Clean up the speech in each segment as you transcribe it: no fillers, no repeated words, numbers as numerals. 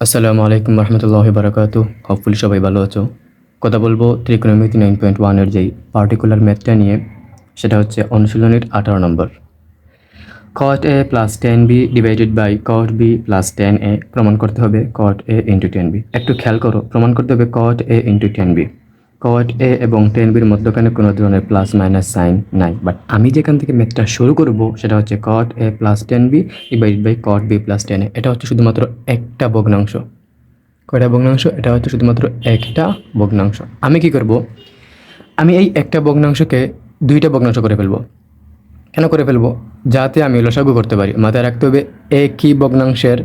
আসসালামু আলাইকুম রহমতুল্লাহি বারাকাতু। হোপফুলি সবাই ভালো আছো। কথা বলবো ত্রিকোণমিতি 9.1 এর যেই পার্টিকুলার ম্যাথটা নিয়ে, সেটা হচ্ছে অনুশীলনীর 18 নম্বর। cot a plus 10b divided by cot b plus 10a প্রমাণ করতে হবে cot a ইন্টু 10b। একটু খেয়াল করো, প্রমাণ করতে হবে cot a into 10b। cot a এবং 10bর মধ্যখানে কোনো ধরনের প্লাস মাইনাস সাইন নাই, বাট আমি যেখান থেকে ম্যাথটা শুরু করব সেটা হচ্ছে cot a plus 10b divided by cot b plus 10a। এটা হচ্ছে শুধুমাত্র একটা ভগ্নাংশ। কয়টা ভগ্নাংশ? এটা হচ্ছে শুধুমাত্র একটা ভগ্নাংশ। আমি কি করব? আমি এই একটা ভগ্নাংশকে দুইটা ভগ্নাংশ করে ফেলবো। কেন করে ফেলবো? যাতে আমি লসাগু করতে পারি। মাথায় রাখতে হবে, একই ভগ্নাংশের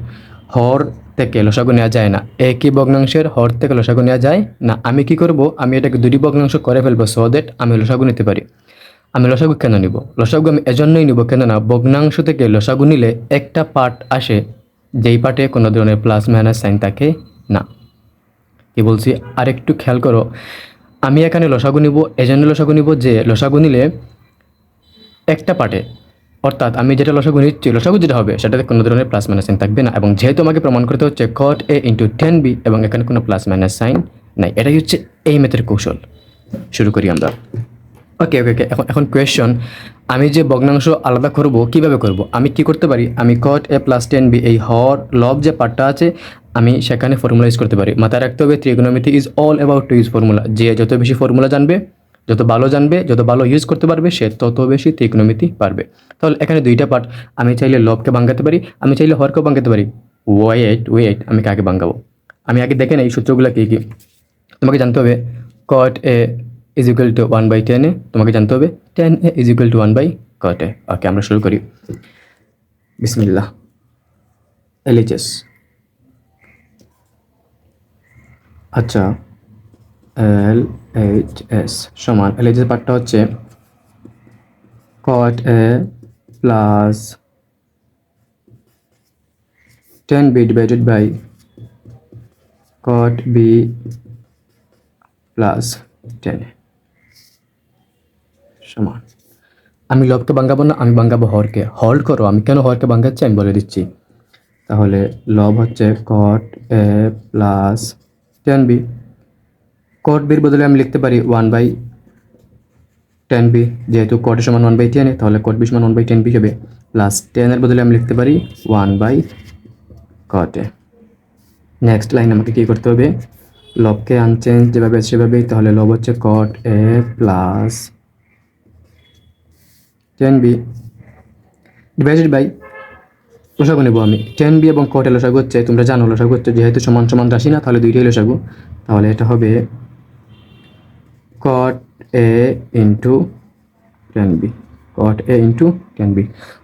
হর থেকে লসাগু নেওয়া যায় না। একই ভগ্নাংশের হর থেকে লসাগু নেওয়া যায় না। আমি কি করব? আমি এটাকে দুটি ভগ্নাংশ করে ফেলবো সো দ্যাট আমি লসাগু নিতে পারি। আমি লসাগু কেন নিব? লসাগু আমি এজন্যই নিব, কেননা ভগ্নাংশ থেকে লসাগু নিলে একটা পার্ট আসে যেই পার্টে কোনো ধরনের প্লাস মাইনাস সাইন থাকে না। কি বলছি আরেকটু খেয়াল করো। আমি এখানে লসাগু নিব, এজন্য লসাগু নিব যে লসাগু নিলে একটা পার্টে, অর্থাৎ আমি যেটা লসাগু নিচ্ছি, লসাগু যেটা হবে সেটাতে কোনো ধরনের প্লাস মাইনাস সাইন থাকবে না। এবং যেহেতু আমাকে প্রমাণ করতে হচ্ছে cot a ইন্টু 10b এবং এখানে কোনো প্লাস মাইনাস সাইন নাই, এটাই হচ্ছে এই ম্যাথের কৌশল। শুরু করি আমরা। ওকে ওকে ওকে এখন এখন কোয়েশ্চন, আমি যে ভগ্নাংশ আলাদা করব কিভাবে করব? আমি কি করতে পারি? আমি cot a প্লাস 10b এই হর লব যে পার্টটা আছে আমি সেখানে ফর্মুলা ইউজ করতে পারি। মাথায় রাখতে হবে ত্রিকোণমিতি is all about to use formula. যে যত বেশি ফর্মুলা জানবে, যত ভালো ইউজ করতে পারবে, সে তত বেশি ত্রিকোণমিতি পারবে। তাহলে এখানে দুইটা পার্ট, আমি চাইলে লবকে ভাঙাতে পারি, আমি চাইলে হরকেও ভাঙাতে পারি। ওয়েট আমি কাকে ভাঙাবো? আমি আগে দেখে নেই সূত্রগুলো কী কী। তোমাকে জানতে হবে cot a is equal to 1/10a। তোমাকে জানতে হবে 10a is equal to 1/cot a। ওকে, আমরা শুরু করি। বিসমিল্লাহ। LHS, আচ্ছা, LHS সমান, LHS পার্টটা হচ্ছে cot a plus 10b divided by cot b plus 10a সমান। আমি লবকে ভাঙাবো না, আমি ভাঙাবো হরকে। হোল্ড করো, আমি কেন হরকে ভাঙাচ্ছি আমি বলে দিচ্ছি। তাহলে লব হচ্ছে cot a plus 10b। cot b এর বদলে আমি লিখতে পারি 1/10b, যেহেতু cot এর সমান 1/10, তাহলে cot b সমান 1/10b হবে। প্লাস 10 এর বদলে আমি লিখতে পারি 1/cot a। নেক্সট লাইন আমাকে কী করতে হবে? লবকে আনচেঞ্জ যেভাবে সেভাবেই, তাহলে লব হচ্ছে cot a plus 10b divided by, লসাগু নেব আমি 10b এবং cot a লসাগু হচ্ছে, তোমরা জানো লসাগু হচ্ছে যেহেতু সমান সমান রাশি না, তাহলে দুইটাই লসাগু। তাহলে এটা হবে cot a into 10b, cot a into 10b।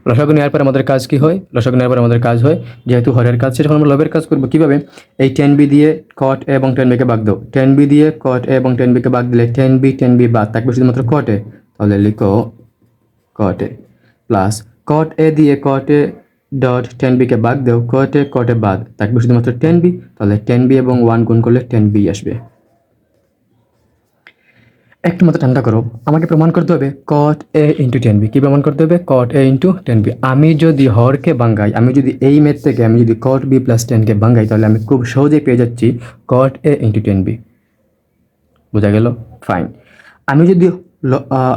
লসাগু নেওয়ার পর আমাদের কাজ কি হয়? লসাগু নেওয়ার পর আমাদের কাজ হয়, যেহেতু হরের কাজ সেটা আমরা লবের কাজ করবো। কীভাবে? এই 10b দিয়ে cot a এবং 10b কে ভাগ দাও। 10b দিয়ে cot a এবং 10b কে ভাগ দিলে 10b বাদ থাকবে শুধুমাত্র cot a। তাহলে লিখো cot a plus cot a দিয়ে cot a ডট 10b কে ভাগ দাও, cot a বাদ থাকবে শুধুমাত্র 10b। তাহলে 10b এবং 1 গুণ করলে 10b আসবে। একটু মাথা ঠান্ডা করো, আমাকে প্রমাণ করতে হবে cot a ইন্টু 10b। কী প্রমাণ করতে হবে? cot a into 10b। আমি যদি হরকে ভাঙাই, আমি যদি এই ম্যাথ থেকে আমি যদি cot b প্লাস 10কে ভাঙাই, তাহলে আমি খুব সহজেই পেয়ে যাচ্ছি cot a ইন্টু 10b। বোঝা গেল? ফাইন। আমি যদি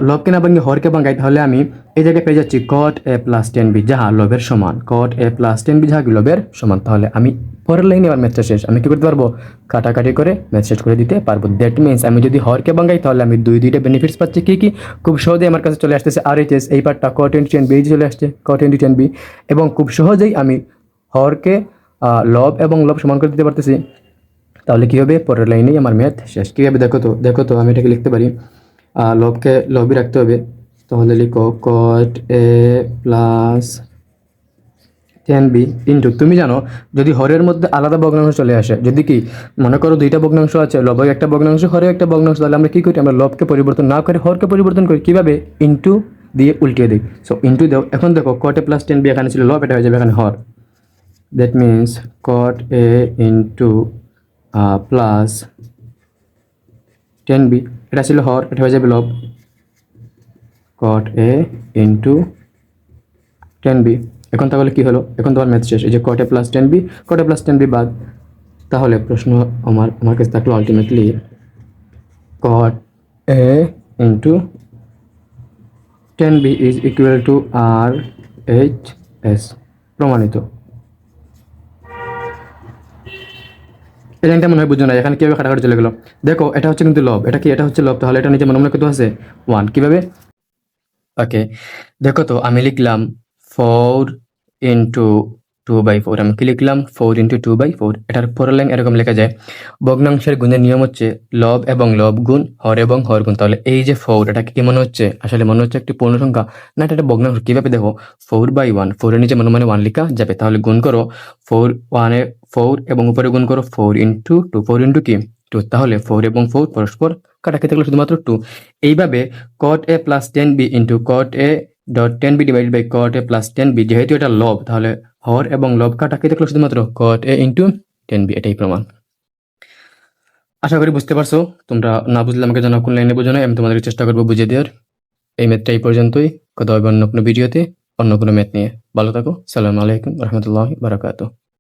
লবকে না ভাঙিয়ে হরকে ভাঙাই, তাহলে আমি এই জায়গায় পেয়ে যাচ্ছি cot a প্লাস 10b, যাহা লবের সমান। cot a প্লাস 10b যাহা লবের সমান। তাহলে আমি পরের লাইনে আমার ম্যাথটা শেষ। আমি কী করতে পারবো? কাটাকাটি করে ম্যাথ শেষ করে দিতে পারবো। দ্যাট মিনস আমি যদি হরকে ভাঙাই তাহলে আমি দুইটা বেনিফিটস পাচ্ছি। কী কী? খুব সহজেই আমার কাছে চলে আসতেছে RHS, এই পার্টটা cot ইন্টু 10b চলে আসছে, cot ইন্টু 10b। এবং খুব সহজেই আমি হরকে লব এবং লব সমান করে দিতে পারতেছি। তাহলে কী হবে? পরের লাইনেই আমার ম্যাথ শেষ। কীভাবে দেখো তো আমি এটাকে লিখতে পারি, লবকে লবই রাখতে হবে। তাহলে লিখো cot a plus 10b into, তুমি জানো যদি হরের মধ্যে আলাদা ভগ্নাংশ চলে আসে, যদি কি মনে করো দুইটা ভগ্নাংশ আছে, লবে একটা ভগ্নাংশ হরে একটা ভগ্নাংশ, তাহলে আমরা কী করি? আমরা লবকে পরিবর্তন না করে হরকে পরিবর্তন করি। কীভাবে? ইন্টু দিয়ে উল্টিয়ে দিই। সো ইন্টু দাও। এখন দেখো cot a প্লাস 10b এখানে ছিল লব, এটা হয়ে যাবে এখানে হর। That means cot a into plus 10b, এটা ছিল হর, এটা হয়ে যাবে লব। cot a into 10b। এখন তাহলে কি হলো? এখন তোমার ম্যাথ শেষ। এই যে cot a plus 10b, cot a plus 10b বাদ, তাহলে প্রশ্ন আমার কাছে থাকলো ultimately cot A into 10b is equal to RHS প্রমাণিত। এই লাইনটা মনে হয় বুঝো না, এখানে কীভাবে কাটাকাটি চলে গেল। দেখো এটা হচ্ছে কিন্তু লব, এটা কি, এটা হচ্ছে লব, তাহলে এটা নিচে মনে মনে কত আছে 1, কীভাবে? ওকে, দেখো তো আমি লিখলাম 4 ইন্টু 2/4, আমি কি লিখলাম 4 ইন্টু 2/4। এটার পরের লাইন এরকম লেখা যায়, ভগ্নাংশের গুণের নিয়ম হচ্ছে লব এবং লব গুণ হর এবং হর গুণ। তাহলে এই যে 4, এটা কি মনে হচ্ছে? আসলে মনে হচ্ছে একটি পূর্ণ সংখ্যা, না এটা একটা ভগ্নাংশ। কীভাবে দেখো, 4/1, 4 এর নিচে মনে মনে 1 লেখা যাবে, তাহলে গুণ করো 4 1 এ 4 এবং উপরে গুণ করো 4 ইন্টু 2, 4 ইন্টু কি 2, তাহলে 4 এবং 4 পরস্পর কাটাকাটি থাকলে শুধুমাত্র 2। এইভাবে cot A plus 10b into cot A dot 10b divided by cot A plus 10b, যেহেতু এটা লব তাহলে হর এবং লব কাটাকাটি থাকলে শুধুমাত্র cot A ইন্টু 10b, এটাই প্রমাণ। আশা করি বুঝতে পারছো। তোমরা না বুঝলে আমাকে জানাও কোন লাইনে বোঝো না, আমি তোমাদের চেষ্টা করবো বুঝিয়ে দেওয়ার। এই ম্যাথটা এই পর্যন্তই, কথা হবে অন্য কোনো ভিডিওতে অন্য কোনো ম্যাথ নিয়ে। ভালো থাকো, সালামু আলাইকুম রহমতুল্লাহি বারাকাতুহু।